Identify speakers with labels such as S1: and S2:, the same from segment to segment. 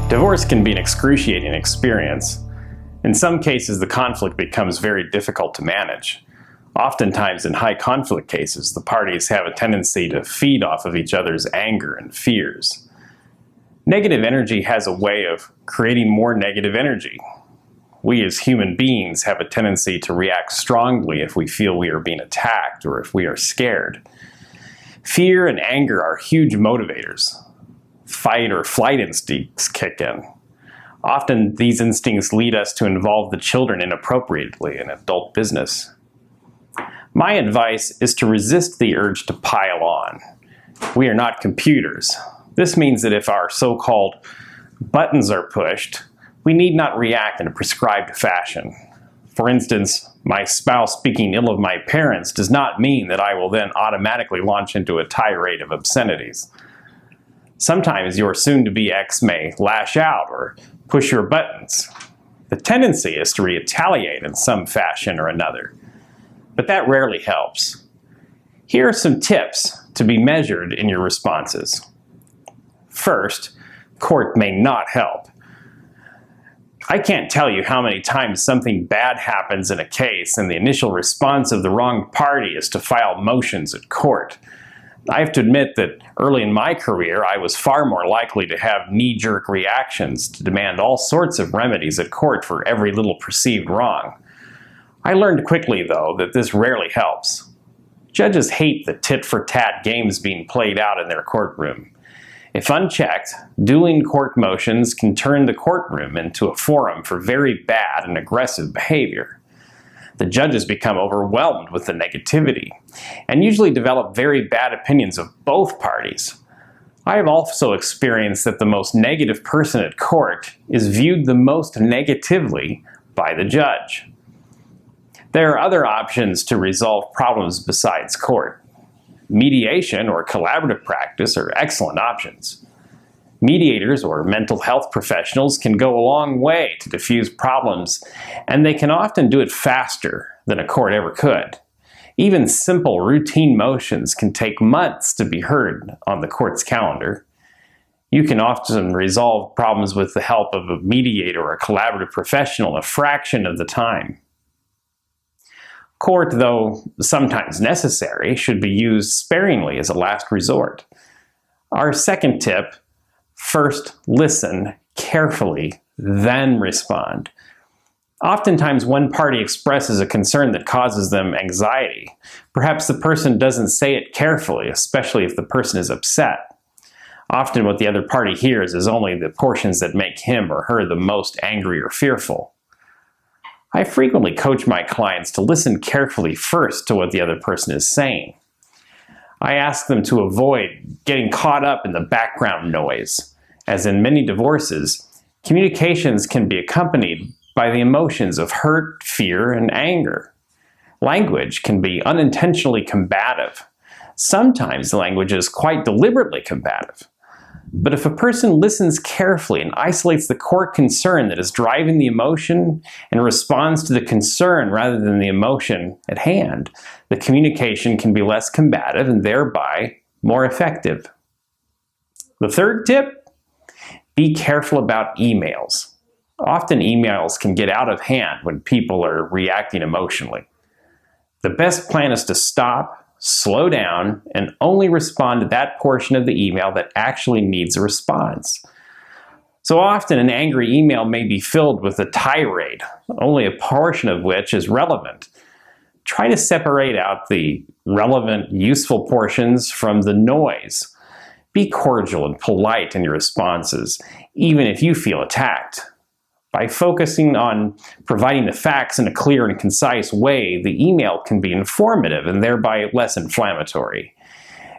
S1: Divorce can be an excruciating experience. In some cases, the conflict becomes very difficult to manage. Oftentimes, in high conflict cases, the parties have a tendency to feed off of each other's anger and fears. Negative energy has a way of creating more negative energy. We as human beings have a tendency to react strongly if we feel we are being attacked or if we are scared. Fear and anger are huge motivators. Fight or flight instincts kick in. Often these instincts lead us to involve the children inappropriately in adult business. My advice is to resist the urge to pile on. We are not computers. This means that if our so-called buttons are pushed, we need not react in a prescribed fashion. For instance, my spouse speaking ill of my parents does not mean that I will then automatically launch into a tirade of obscenities. Sometimes your soon-to-be ex may lash out or push your buttons. The tendency is to retaliate in some fashion or another, but that rarely helps. Here are some tips to be measured in your responses. First, court may not help. I can't tell you how many times something bad happens in a case and the initial response of the wrong party is to file motions at court. I have to admit that early in my career, I was far more likely to have knee-jerk reactions to demand all sorts of remedies at court for every little perceived wrong. I learned quickly, though, that this rarely helps. Judges hate the tit-for-tat games being played out in their courtroom. If unchecked, dueling court motions can turn the courtroom into a forum for very bad and aggressive behavior. The judges become overwhelmed with the negativity and usually develop very bad opinions of both parties. I have also experienced that the most negative person at court is viewed the most negatively by the judge. There are other options to resolve problems besides court. Mediation or collaborative practice are excellent options. Mediators or mental health professionals can go a long way to diffuse problems, and they can often do it faster than a court ever could. Even simple routine motions can take months to be heard on the court's calendar. You can often resolve problems with the help of a mediator or a collaborative professional in a fraction of the time. Court, though sometimes necessary, should be used sparingly as a last resort. Our second tip: first listen carefully, then respond. Oftentimes one party expresses a concern that causes them anxiety. Perhaps the person doesn't say it carefully, especially if the person is upset. Often what the other party hears is only the portions that make him or her the most angry or fearful. I frequently coach my clients to listen carefully first to what the other person is saying. I ask them to avoid getting caught up in the background noise, as in many divorces, communications can be accompanied by the emotions of hurt, fear, and anger. Language can be unintentionally combative. Sometimes the language is quite deliberately combative. But if a person listens carefully and isolates the core concern that is driving the emotion and responds to the concern rather than the emotion at hand, the communication can be less combative and thereby more effective. The third tip: be careful about emails. Often emails can get out of hand when people are reacting emotionally. The best plan is to stop, slow down, and only respond to that portion of the email that actually needs a response. So often an angry email may be filled with a tirade, only a portion of which is relevant. Try to separate out the relevant, useful portions from the noise. Be cordial and polite in your responses, even if you feel attacked. By focusing on providing the facts in a clear and concise way, the email can be informative and thereby less inflammatory.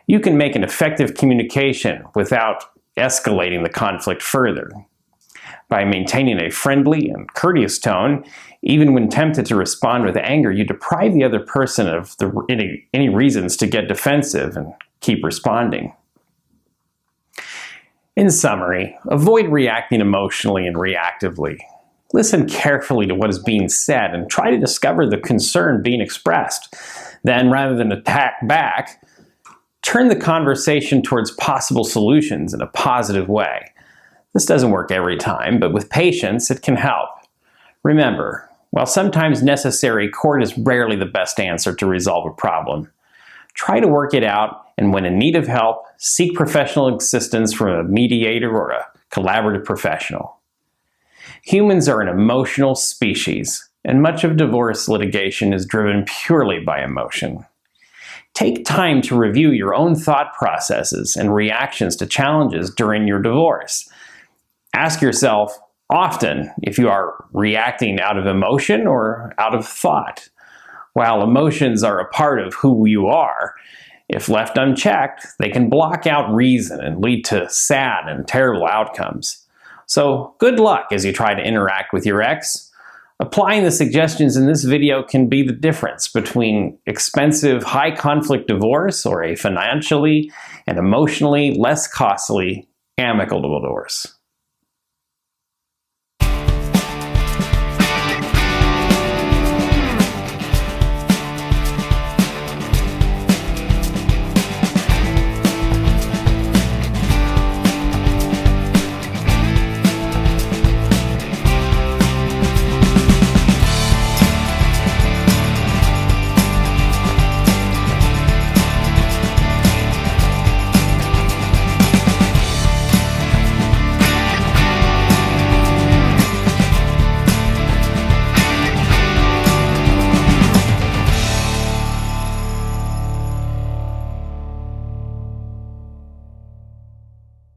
S1: You can make an effective communication without escalating the conflict further. By maintaining a friendly and courteous tone, even when tempted to respond with anger, you deprive the other person of any reasons to get defensive and keep responding. In summary, avoid reacting emotionally and reactively. Listen carefully to what is being said and try to discover the concern being expressed. Then, rather than attack back, turn the conversation towards possible solutions in a positive way. This doesn't work every time, but with patience, it can help. Remember, while sometimes necessary, court is rarely the best answer to resolve a problem. Try to work it out, and when in need of help, seek professional assistance from a mediator or a collaborative professional. Humans are an emotional species, and much of divorce litigation is driven purely by emotion. Take time to review your own thought processes and reactions to challenges during your divorce. Ask yourself often if you are reacting out of emotion or out of thought. While emotions are a part of who you are, if left unchecked, they can block out reason and lead to sad and terrible outcomes. So good luck as you try to interact with your ex. Applying the suggestions in this video can be the difference between expensive, high-conflict divorce or a financially and emotionally less costly amicable divorce.